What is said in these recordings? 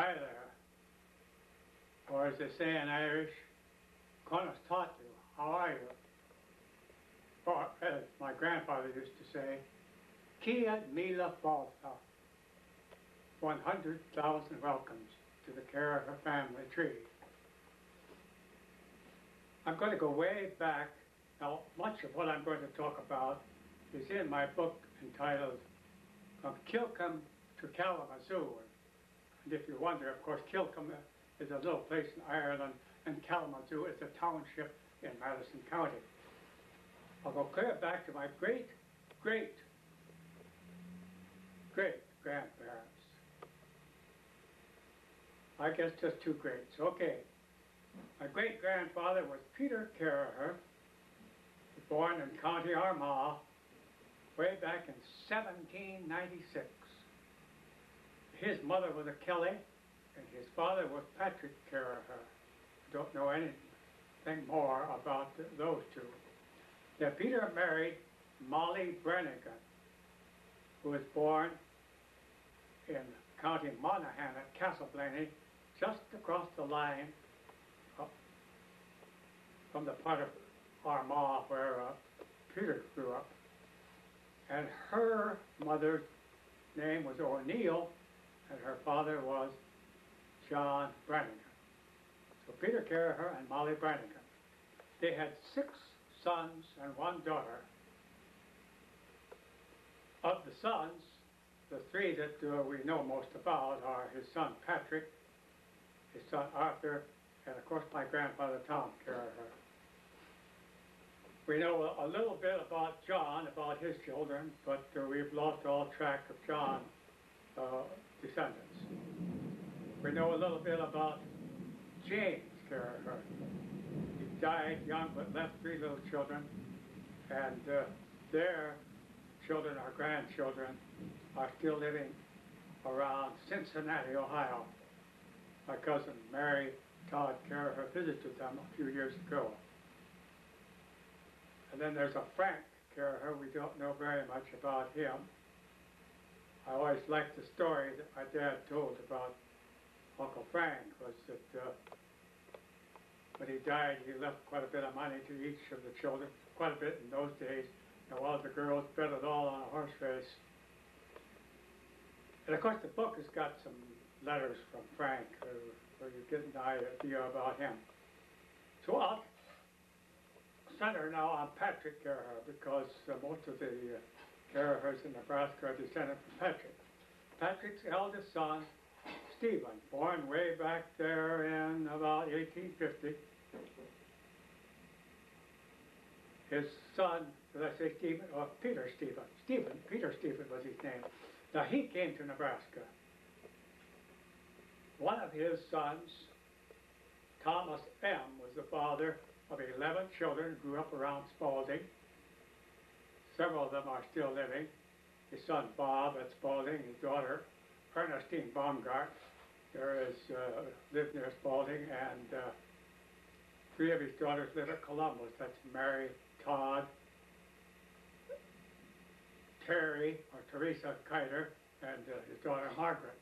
Hi there, or as they say in Irish, Conas taught you, how are you? Or as my grandfather used to say, Kia mila falta, 100,000 welcomes to the Carraher family tree. I'm going to go way back. Now, much of what I'm going to talk about is in my book entitled From Kilcombe to Kalamazoo. And if you wonder, of course, Kilcombe is a little place in Ireland, and Kalamazoo is a township in Madison County. I'll go clear back to my great-great-great-grandparents. I guess just two greats. Okay. My great-grandfather was Peter Carraher, born in County Armagh way back in 1796. His mother was a Kelly, and his father was Patrick Carraher. Don't know anything more about those two. Now, Peter married Molly Brannigan, who was born in County Monaghan at Castleblaney, just across the line from the part of Armagh where Peter grew up. And her mother's name was O'Neill, and her father was John Brannigan. So Peter Carraher and Molly Brannigan. They had 6 sons and 1 daughter. Of the sons, the 3 that we know most about are his son Patrick, his son Arthur, and of course my grandfather Tom Carraher. We know a little bit about John, about his children, but we've lost all track of John's descendants. We know a little bit about James Carraher. He died young but left 3 little children, and their children, our grandchildren, are still living around Cincinnati, Ohio. My cousin Mary Todd Carraher visited them a few years ago. And then there's a Frank Carraher. We don't know very much about him. I always liked the story that my dad told about Uncle Frank, was that when he died, he left quite a bit of money to each of the children, quite a bit in those days. And one of the girls bet it all on a horse race. And of course, the book has got some letters from Frank where you get an idea about him. So I'll center now on Patrick Carraher, because most of the Carrahers in Nebraska are descended from Patrick. Patrick's eldest son, Stephen, born way back there in about 1850. His son, did I say Stephen? Oh, Peter Stephen. Peter Stephen was his name. Now, he came to Nebraska. One of his sons, Thomas M., was the father of 11 children, grew up around Spalding. Several of them are still living. His son Bob at Spalding, his daughter Ernestine Baumgart, lived near Spalding, and 3 of his daughters live at Columbus. That's Mary Todd, Terry, or Teresa Kiter, and his daughter Margaret.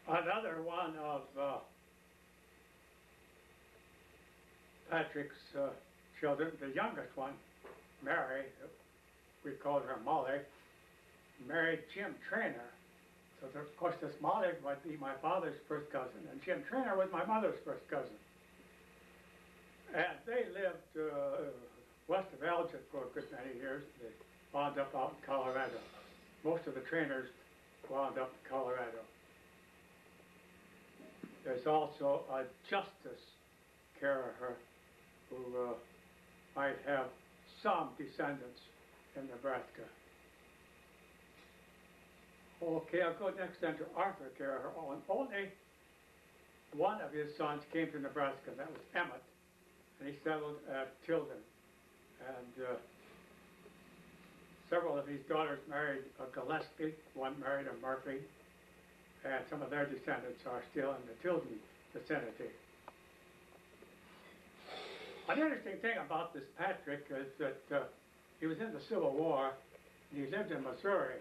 Another one of Patrick's children, the youngest one, Mary, we called her Molly, married Jim Trainer. So of course this Molly would be my father's first cousin, and Jim Trainer was my mother's first cousin. And they lived west of Elgin for a good many years. They wound up out in Colorado. Most of the Trainers wound up in Colorado. There's also a Justice Carraher who might have some descendants in Nebraska. Okay, I'll go next then to Arthur Carraher. Only one of his sons came to Nebraska, and that was Emmett, and he settled at Tilden. And several of his daughters married a Gillespie, one married a Murphy, and some of their descendants are still in the Tilden vicinity. An interesting thing about this Patrick is that he was in the Civil War, And he lived in Missouri,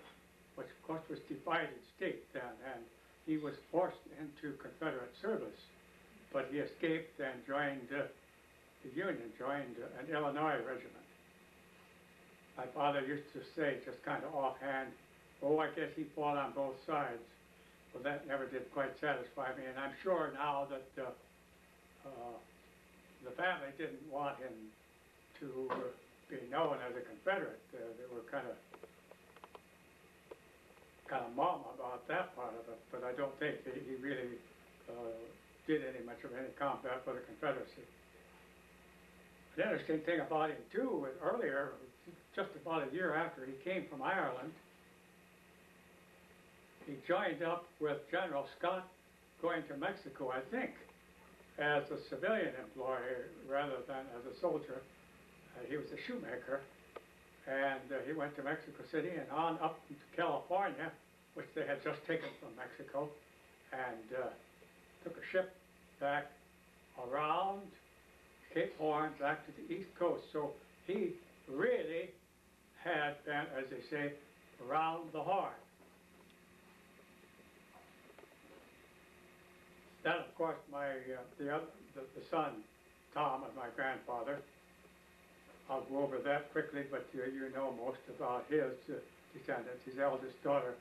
which of course was divided state then, and he was forced into Confederate service. But he escaped and joined the Union, joined an Illinois regiment. My father used to say, just kind of offhand, oh, I guess he fought on both sides. Well, that never did quite satisfy me, and I'm sure now that the family didn't want him to be known as a Confederate. They were kind of mum about that part of it, but I don't think he really did much of any combat for the Confederacy. The interesting thing about him too was earlier, just about a year after he came from Ireland, he joined up with General Scott going to Mexico, I think, as a civilian employee rather than as a soldier. He was a shoemaker, and he went to Mexico City and on up to California, which they had just taken from Mexico, and took a ship back around Cape Horn back to the East Coast. So he really had been, as they say, around the horn. Then, of course, the son, Tom, of my grandfather. I'll go over that quickly, but you know most about his descendants. His eldest daughter,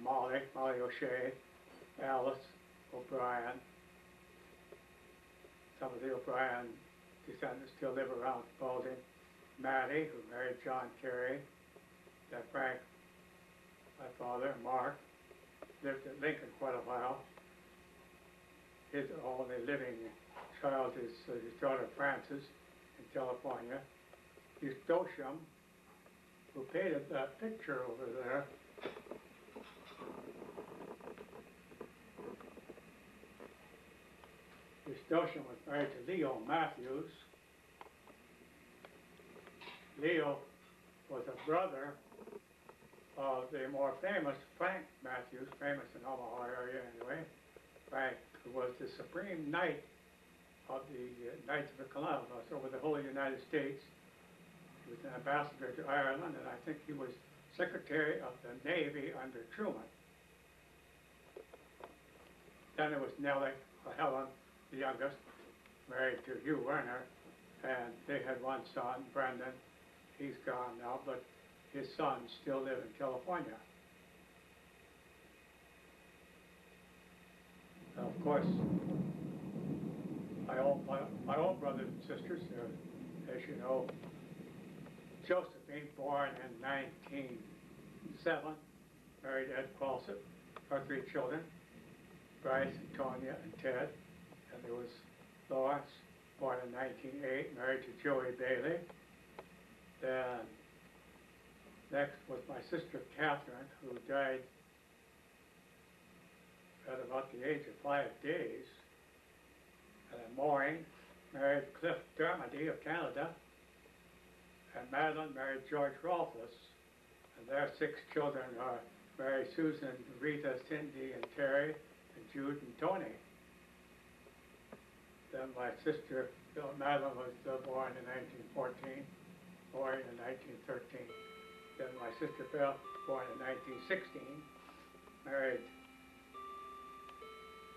Molly O'Shea, Alice O'Brien. Some of the O'Brien descendants still live around Spalding. Mattie, who married John Carey. Then Frank, my father, Mark, lived at Lincoln quite a while. His only living child is his daughter Frances in California. Eustochium, who painted that picture over there, Eustochium was married to Leo Matthews. Leo was a brother of the more famous Frank Matthews, famous in Omaha area anyway. Frank, who was the supreme knight of the Knights of the Columbus over the whole United States. He was an ambassador to Ireland, and I think he was Secretary of the Navy under Truman. Then there was Nellie, Helen, the youngest, married to Hugh Werner, and they had one son, Brendan. He's gone now, but his sons still live in California. Now, of course, my own brothers and sisters, as you know, Josephine, born in 1907, married Ed Qualsett, our 3 children, Bryce, Tonya, and Ted. And there was Lawrence, born in 1908, married to Joey Bailey. Then next was my sister Catherine, who died at about the age of 5 days. And then Maureen married Cliff Dermody of Canada. And Madeline married George Rolfus. And their 6 children are Mary Susan, Rita, Cindy, and Terry, and Jude and Tony. Then my sister, Madeline, was born in 1914, born in 1913. Then my sister Belle, born in 1916, married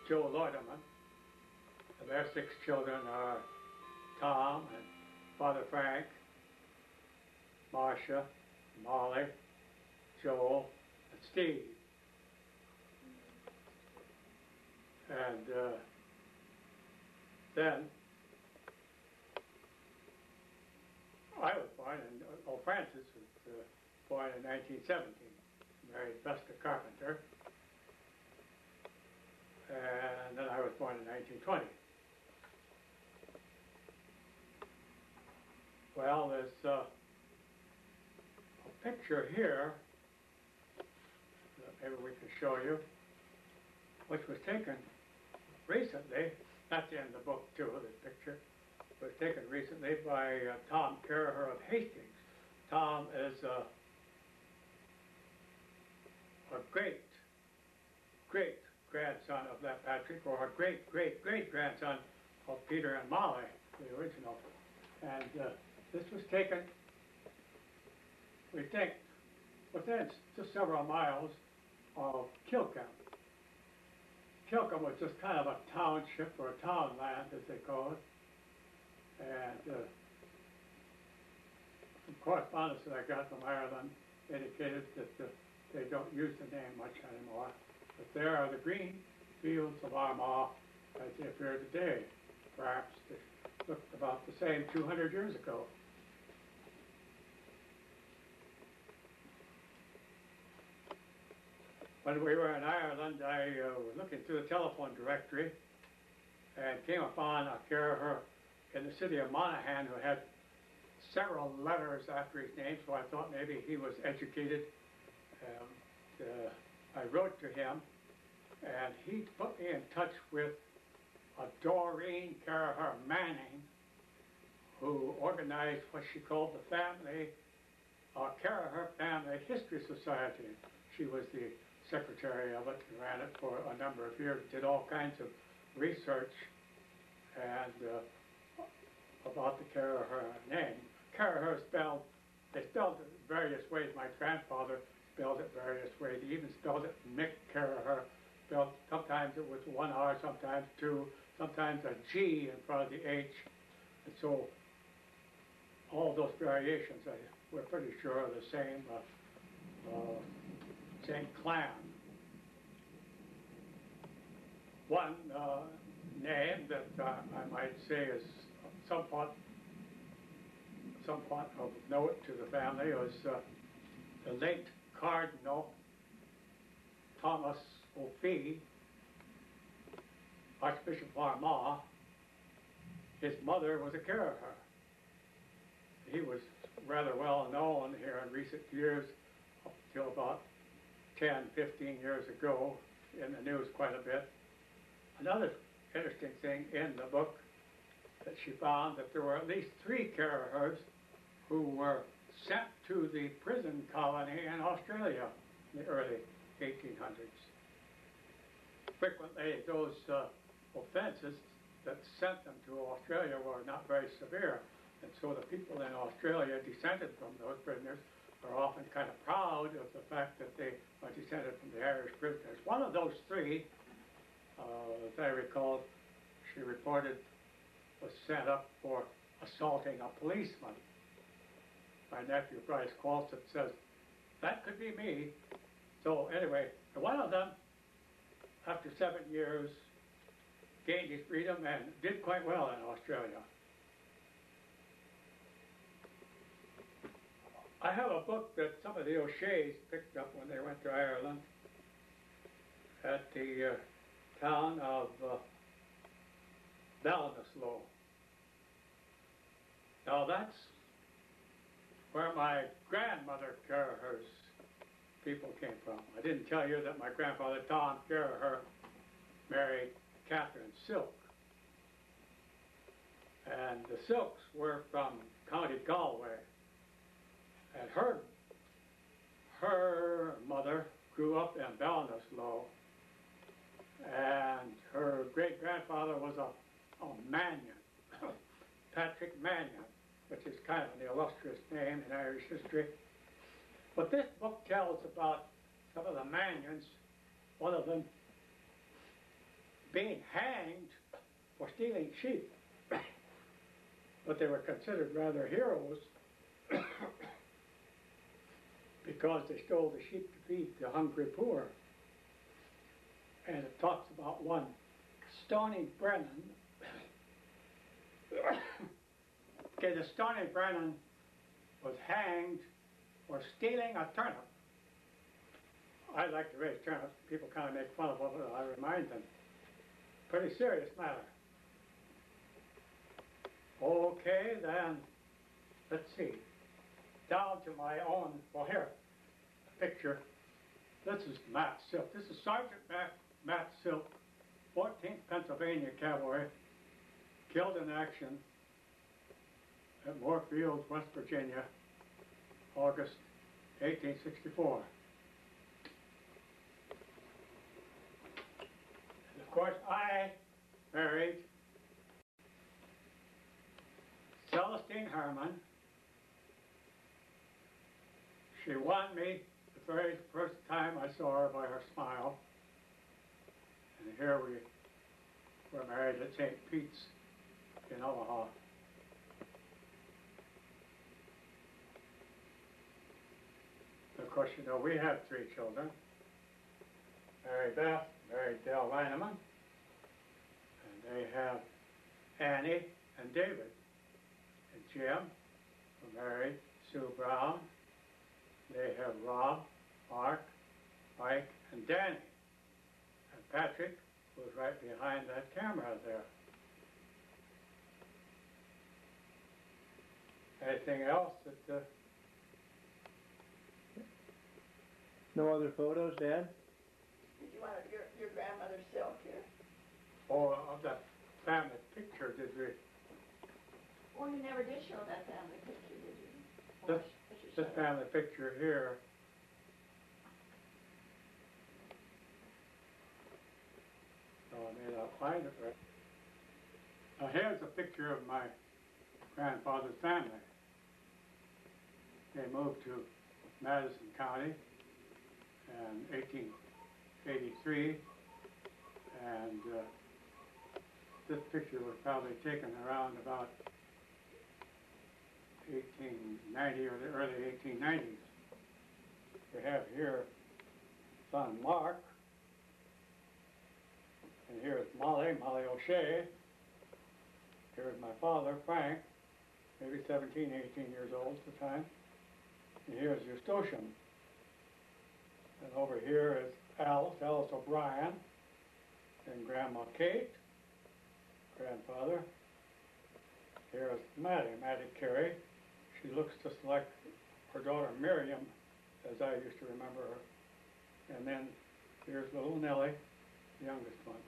Joe Loiterman. And their 6 children are Tom and Father Frank, Marcia, Molly, Joel, and Steve. And then I was born in, Francis was born in 1917, married Vesta Carpenter. And then I was born in 1920. Well, there's a picture here that maybe we can show you, which was taken recently. That's in the book too, this picture. It was taken recently by Tom Carraher of Hastings. Tom is a great grandson of that Patrick, or a great grandson of Peter and Molly, the original. And this was taken, we think, within just several miles of Kilcombe. Kilcombe was just kind of a township or a townland, as they call it. And some correspondence that I got from Ireland indicated that they don't use the name much anymore. But there are the green fields of Armagh as they appear today. Perhaps they looked about the same 200 years ago. When we were in Ireland, I was looking through the telephone directory and came upon a Carraher in the city of Monaghan who had several letters after his name, so I thought maybe he was educated. I wrote to him, and he put me in touch with a Doreen Carraher Manning, who organized what she called the Carraher Family History Society. She was the secretary of it and ran it for a number of years, did all kinds of research and about the Carraher name. Carraher they spelled it various ways. My grandfather spelled it various ways. He even spelled it Mick Carraher. Sometimes it was one R, sometimes two, sometimes a G in front of the H. And so all those variations, we're pretty sure are the same clan. One name that I might say is somewhat of note to the family was the late Cardinal Thomas O'Fee, Archbishop of Armagh. His mother was a Carraher. He was rather well known here in recent years, up till about 10, 15 years ago, in the news quite a bit. Another interesting thing in the book that she found that there were at least 3 Carrahers who were sent to the prison colony in Australia in the early 1800s. Frequently, those offenses that sent them to Australia were not very severe, and so the people in Australia descended from those prisoners are often kind of proud of the fact that they are descended from the Irish prisoners. One of those 3, as I recall, she reported, was sent up for assaulting a policeman. My nephew, Bryce Qualston, says, that could be me. So anyway, one of them, after 7 years, gained his freedom and did quite well in Australia. I have a book that some of the O'Sheas picked up when they went to Ireland at the town of Ballinasloe. Now that's where my grandmother Carraher's people came from. I didn't tell you that my grandfather Tom Carraher married Catherine Silk. And the Silks were from County Galway. And her mother grew up in Ballinasloe, and her great-grandfather was a Mannion, Patrick Mannion, which is kind of an illustrious name in Irish history. But this book tells about some of the Mannions, one of them being hanged for stealing sheep. But they were considered rather heroes because they stole the sheep to feed the hungry poor. And it talks about one Stony Brennan. Okay, the Stony Brennan was hanged for stealing a turnip. I like to raise turnips. People kind of make fun of it, but I remind them. Pretty serious matter. Okay, then, let's see. Down to my own, well here, a picture. This is Matt Silk. This is Sergeant Matt Silk, 14th Pennsylvania Cavalry, killed in action at Moorfields, West Virginia, August 1864. And of course, I married Celestine Herman. She won me very first time I saw her by her smile. And here we were married at St. Pete's in Omaha. Of course, you know, we have 3 children. Mary Beth, married Dale Lineman, and they have Annie and David. And Jim, who married Sue Brown. They have Rob, Mark, Mike, and Danny. And Patrick was right behind that camera there. Anything else that... No other photos, Dad? Did you want your grandmother's silk here? Oh, of that family picture, did we? Well, you never did show that family picture, did you? This family picture here. Oh, I may not find it right. Now here's a picture of my grandfather's family. They moved to Madison County in 1883, and this picture was probably taken around about 1890 or the early 1890s. We have here son Mark, and here's Molly O'Shea. Here's my father, Frank, maybe 17, 18 years old at the time. And here's Eustochium. And over here is Alice O'Brien, and Grandma Kate, grandfather. Here's Mattie Carey. She looks just like her daughter Miriam, as I used to remember her. And then here's little Nellie, the youngest one.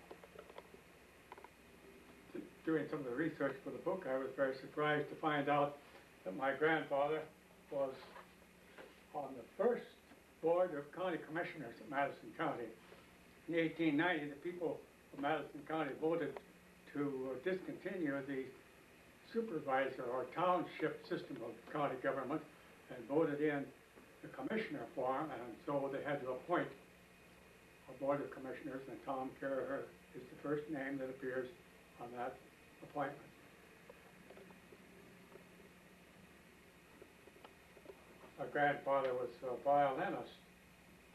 Doing some of the research for the book, I was very surprised to find out that my grandfather was on the first board of county commissioners at Madison County. In 1890, the people of Madison County voted to discontinue the supervisor or township system of county government and voted in the commissioner form, and so they had to appoint a board of commissioners, and Tom Carraher is the first name that appears on that appointment. My grandfather was a violinist,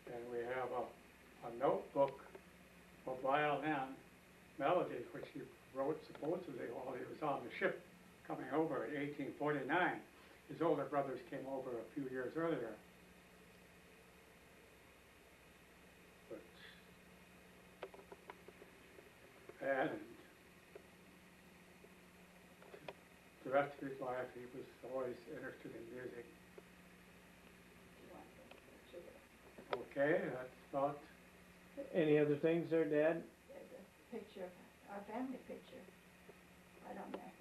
and we have a notebook of violin melodies which he wrote supposedly while he was on the ship coming over in 1849. His older brothers came over a few years earlier. And the rest of his life he was always interested in music. Okay, that's about... Any other things there, Dad? There's a picture, our family picture, right on there.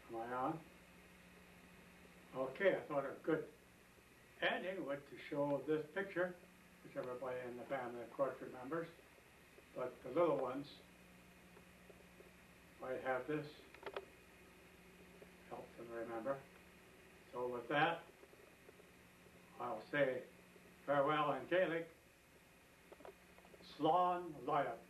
Am I on? Okay, I thought a good ending was to show this picture, which everybody in the family, of course, remembers. But the little ones might have this, help them remember. So with that, I'll say farewell in Gaelic. Slán Láideach.